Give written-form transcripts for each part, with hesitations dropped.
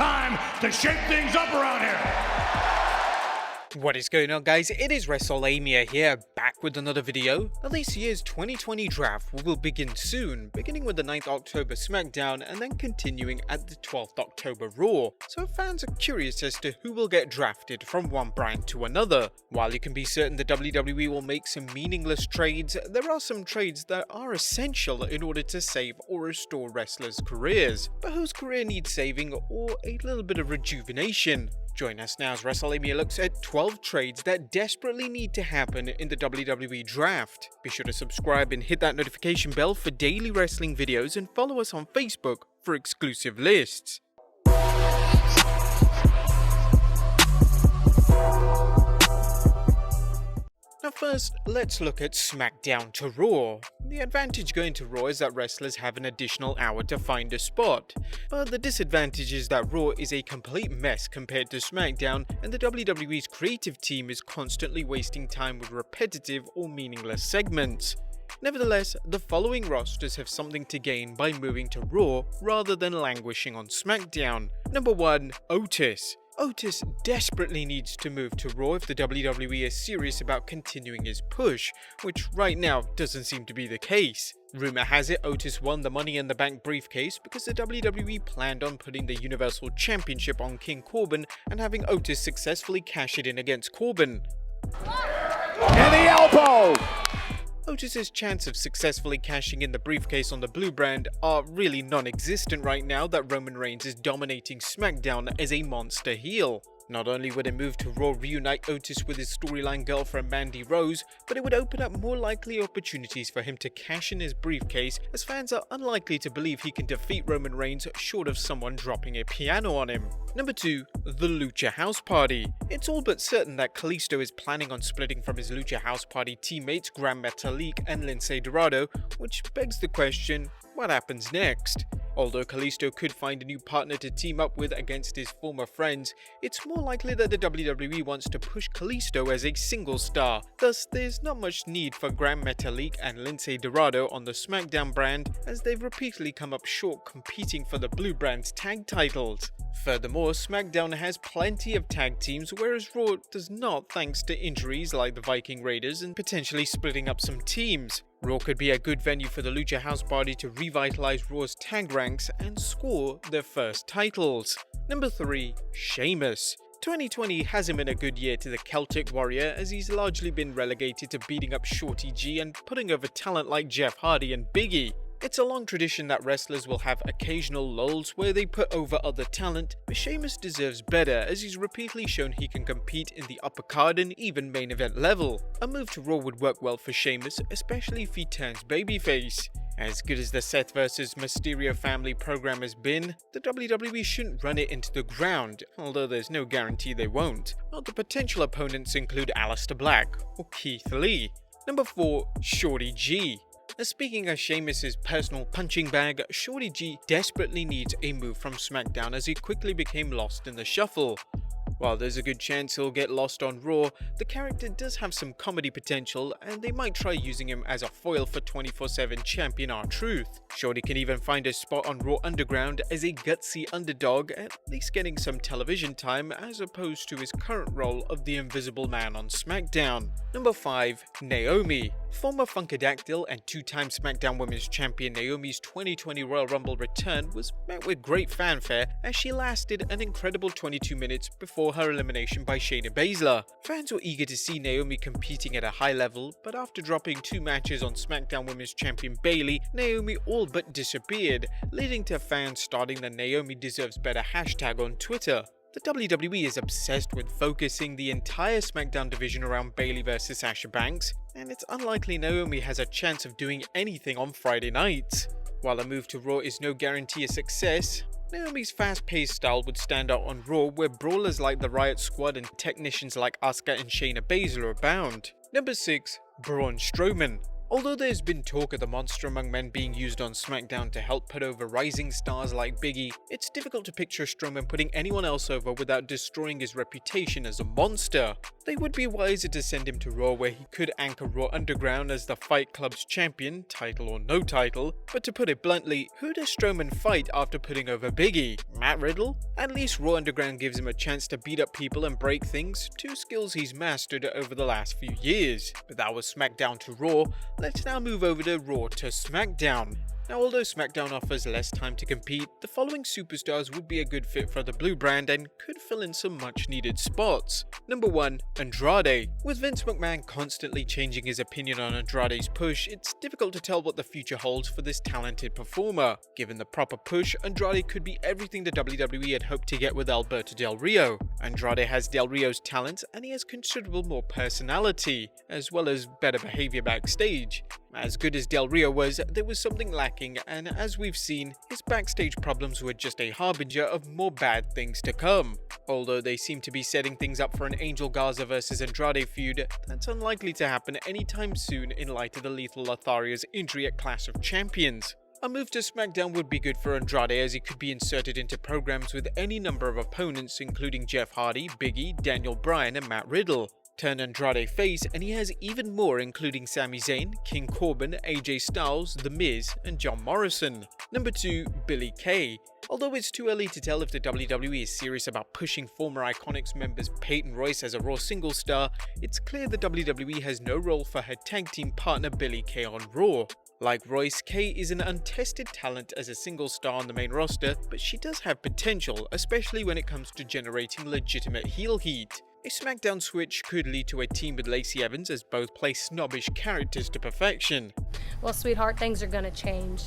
time to shake things up around here. What is going on, guys? It is Wrestlelamia here, back with another video. Now, this year's 2020 draft will begin soon, beginning with the 9th October SmackDown and then continuing at the 12th October Raw. So fans are curious as to who will get drafted from one brand to another. While you can be certain the WWE will make some meaningless trades, there are some trades that are essential in order to save or restore wrestlers' careers. But whose career needs saving or a little bit of rejuvenation? Join us now as Wrestlelamia looks at 12 trades that desperately need to happen in the WWE Draft. Be sure to subscribe and hit that notification bell for daily wrestling videos and follow us on Facebook for exclusive lists. Now first, let's look at SmackDown to Raw. The advantage going to Raw is that wrestlers have an additional hour to find a spot, but the disadvantage is that Raw is a complete mess compared to SmackDown, and the WWE's creative team is constantly wasting time with repetitive or meaningless segments. Nevertheless, the following rosters have something to gain by moving to Raw rather than languishing on SmackDown. Number 1. Otis. Otis desperately needs to move to Raw if the WWE is serious about continuing his push, which right now doesn't seem to be the case. Rumor has it Otis won the Money in the Bank briefcase because the WWE planned on putting the Universal Championship on King Corbin and having Otis successfully cash it in against Corbin. And the elbow! Otis's chance of successfully cashing in the briefcase on the blue brand are really non-existent right now that Roman Reigns is dominating SmackDown as a monster heel. Not only would a move to Raw reunite Otis with his storyline girlfriend Mandy Rose, but it would open up more likely opportunities for him to cash in his briefcase, as fans are unlikely to believe he can defeat Roman Reigns short of someone dropping a piano on him. Number 2. The Lucha House Party. It's all but certain that Kalisto is planning on splitting from his Lucha House Party teammates Gran Metalik and Lince Dorado, which begs the question, what happens next? Although Kalisto could find a new partner to team up with against his former friends, it's more likely that the WWE wants to push Kalisto as a single star. Thus, there's not much need for Gran Metalik and Lince Dorado on the SmackDown brand, as they've repeatedly come up short competing for the Blue brand's tag titles. Furthermore, SmackDown has plenty of tag teams, whereas Raw does not, thanks to injuries like the Viking Raiders and potentially splitting up some teams. Raw could be a good venue for the Lucha House Party to revitalize Raw's tag ranks and score their first titles. Number 3. Sheamus. 2020 hasn't been a good year to the Celtic Warrior, as he's largely been relegated to beating up Shorty G and putting over talent like Jeff Hardy and Big E. It's a long tradition that wrestlers will have occasional lulls where they put over other talent, but Sheamus deserves better, as he's repeatedly shown he can compete in the upper card and even main event level. A move to Raw would work well for Sheamus, especially if he turns babyface. As good as the Seth vs Mysterio family program has been, the WWE shouldn't run it into the ground, although there's no guarantee they won't. Other potential opponents include Aleister Black or Keith Lee. Number 4. Shorty G. Speaking of Sheamus' personal punching bag, Shorty G desperately needs a move from SmackDown as he quickly became lost in the shuffle. While there's a good chance he'll get lost on Raw, the character does have some comedy potential and they might try using him as a foil for 24/7 champion R-Truth. Shorty can even find a spot on Raw Underground as a gutsy underdog, at least getting some television time as opposed to his current role of the Invisible Man on SmackDown. Number 5. Naomi. Former Funkadactyl and two-time SmackDown Women's Champion Naomi's 2020 Royal Rumble return was met with great fanfare as she lasted an incredible 22 minutes before her elimination by Shayna Baszler. Fans were eager to see Naomi competing at a high level, but after dropping 2 matches on SmackDown Women's Champion Bayley, Naomi all but disappeared, leading to fans starting the Naomi Deserves Better hashtag on Twitter. The WWE is obsessed with focusing the entire SmackDown division around Bayley vs Sasha Banks, and it's unlikely Naomi has a chance of doing anything on Friday nights. While a move to Raw is no guarantee of success, Naomi's fast-paced style would stand out on Raw, where brawlers like the Riot Squad and technicians like Asuka and Shayna Baszler abound. Number 6. Braun Strowman. Although there's been talk of the Monster Among Men being used on SmackDown to help put over rising stars like Big E, it's difficult to picture Strowman putting anyone else over without destroying his reputation as a monster. They would be wiser to send him to Raw, where he could anchor Raw Underground as the Fight Club's champion, title or no title. But to put it bluntly, who does Strowman fight after putting over Big E? Matt Riddle? At least Raw Underground gives him a chance to beat up people and break things, two skills he's mastered over the last few years. But that was SmackDown to Raw. Let's now move over to Raw to SmackDown. Now, although SmackDown offers less time to compete, the following superstars would be a good fit for the blue brand and could fill in some much needed spots. Number 1. Andrade. With Vince McMahon constantly changing his opinion on Andrade's push, it's difficult to tell what the future holds for this talented performer. Given the proper push, Andrade could be everything the WWE had hoped to get with Alberto Del Rio. Andrade has Del Rio's talents and he has considerable more personality, as well as better behavior backstage. As good as Del Rio was, there was something lacking, and as we've seen, his backstage problems were just a harbinger of more bad things to come. Although they seem to be setting things up for an Angel Garza vs Andrade feud, that's unlikely to happen anytime soon in light of the Lethal Lotharia's injury at Clash of Champions. A move to SmackDown would be good for Andrade, as he could be inserted into programs with any number of opponents, including Jeff Hardy, Big E, Daniel Bryan and Matt Riddle. Turn Andrade face and he has even more, including Sami Zayn, King Corbin, AJ Styles, The Miz and John Morrison. Number 2. Billie Kay. Although it's too early to tell if the WWE is serious about pushing former Iconics members Peyton Royce as a Raw singles star, it's clear the WWE has no role for her tag team partner Billie Kay on Raw. Like Royce, Kay is an untested talent as a single star on the main roster, but she does have potential, especially when it comes to generating legitimate heel heat. A SmackDown switch could lead to a team with Lacey Evans, as both play snobbish characters to perfection. Well, sweetheart, things are gonna change,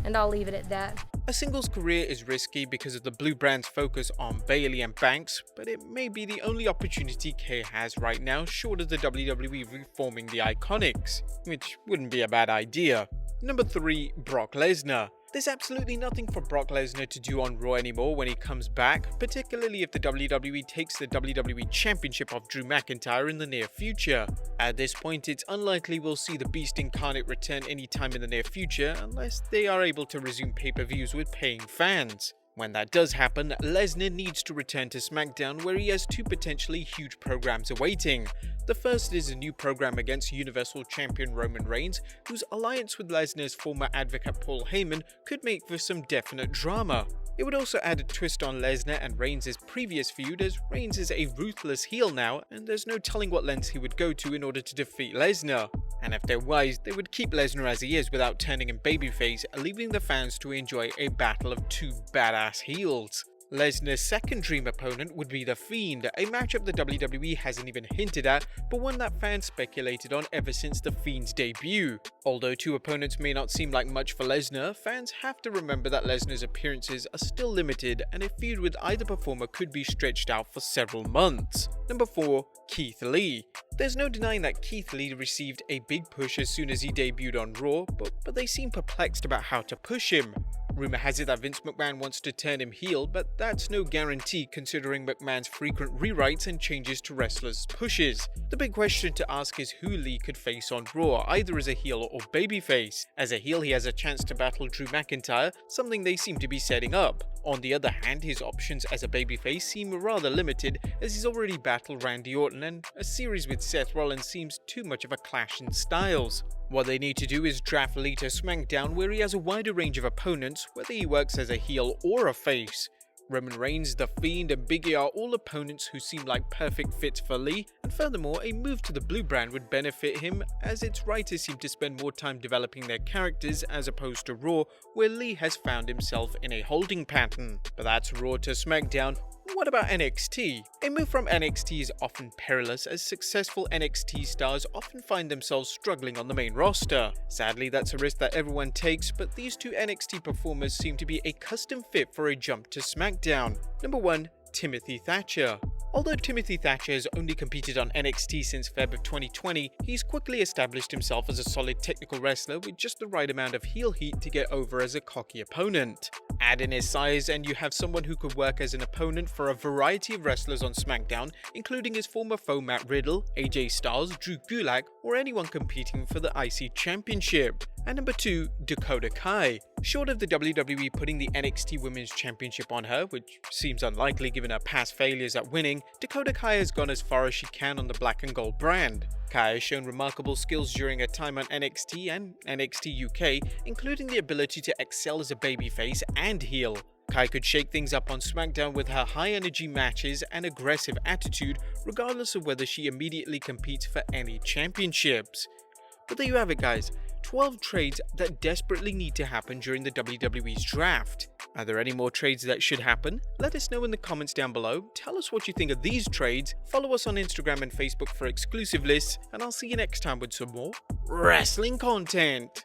and I'll leave it at that. A singles career is risky because of the blue brand's focus on Bayley and Banks, but it may be the only opportunity Kay has right now, short of the WWE reforming the Iconics, which wouldn't be a bad idea. Number 3. Brock Lesnar. There's absolutely nothing for Brock Lesnar to do on Raw anymore when he comes back, particularly if the WWE takes the WWE Championship off Drew McIntyre in the near future. At this point, it's unlikely we'll see the Beast Incarnate return anytime in the near future unless they are able to resume pay-per-views with paying fans. When that does happen, Lesnar needs to return to SmackDown, where he has two potentially huge programs awaiting. The first is a new program against Universal Champion Roman Reigns, whose alliance with Lesnar's former advocate Paul Heyman could make for some definite drama. It would also add a twist on Lesnar and Reigns' previous feud, as Reigns is a ruthless heel now, and there's no telling what lengths he would go to in order to defeat Lesnar. And if they're wise, they would keep Lesnar as he is without turning him babyface, leaving the fans to enjoy a battle of two badass heels. Lesnar's second dream opponent would be The Fiend, a matchup the WWE hasn't even hinted at, but one that fans speculated on ever since The Fiend's debut. Although two opponents may not seem like much for Lesnar, fans have to remember that Lesnar's appearances are still limited, and a feud with either performer could be stretched out for several months. Number 4. Keith Lee. There's no denying that Keith Lee received a big push as soon as he debuted on Raw, but they seem perplexed about how to push him. Rumor has it that Vince McMahon wants to turn him heel, but that's no guarantee considering McMahon's frequent rewrites and changes to wrestlers' pushes. The big question to ask is who Lee could face on Raw, either as a heel or babyface. As a heel, he has a chance to battle Drew McIntyre, something they seem to be setting up. On the other hand, his options as a babyface seem rather limited, as he's already battled Randy Orton, and a series with Seth Rollins seems too much of a clash in styles. What they need to do is draft Lee to SmackDown, where he has a wider range of opponents, whether he works as a heel or a face. Roman Reigns, The Fiend and Big E are all opponents who seem like perfect fits for Lee, and furthermore, a move to the blue brand would benefit him, as its writers seem to spend more time developing their characters as opposed to Raw, where Lee has found himself in a holding pattern. But that's Raw to SmackDown. What about NXT? A move from NXT is often perilous, as successful NXT stars often find themselves struggling on the main roster. Sadly, that's a risk that everyone takes, but these two NXT performers seem to be a custom fit for a jump to SmackDown. Number 1. Timothy Thatcher. Although Timothy Thatcher has only competed on NXT since Feb of 2020, he's quickly established himself as a solid technical wrestler with just the right amount of heel heat to get over as a cocky opponent. Add in his size and you have someone who could work as an opponent for a variety of wrestlers on SmackDown, including his former foe Matt Riddle, AJ Styles, Drew Gulak, or anyone competing for the IC Championship. And number 2, Dakota Kai. Short of the WWE putting the NXT Women's Championship on her, which seems unlikely given her past failures at winning, Dakota Kai has gone as far as she can on the black and gold brand. Kai has shown remarkable skills during her time on NXT and NXT UK, including the ability to excel as a babyface and heel. Kai could shake things up on SmackDown with her high-energy matches and aggressive attitude, regardless of whether she immediately competes for any championships. But there you have it, guys. 12 trades that desperately need to happen during the WWE's draft. Are there any more trades that should happen? Let us know in the comments down below. Tell us what you think of these trades. Follow us on Instagram and Facebook for exclusive lists, and I'll see you next time with some more wrestling content.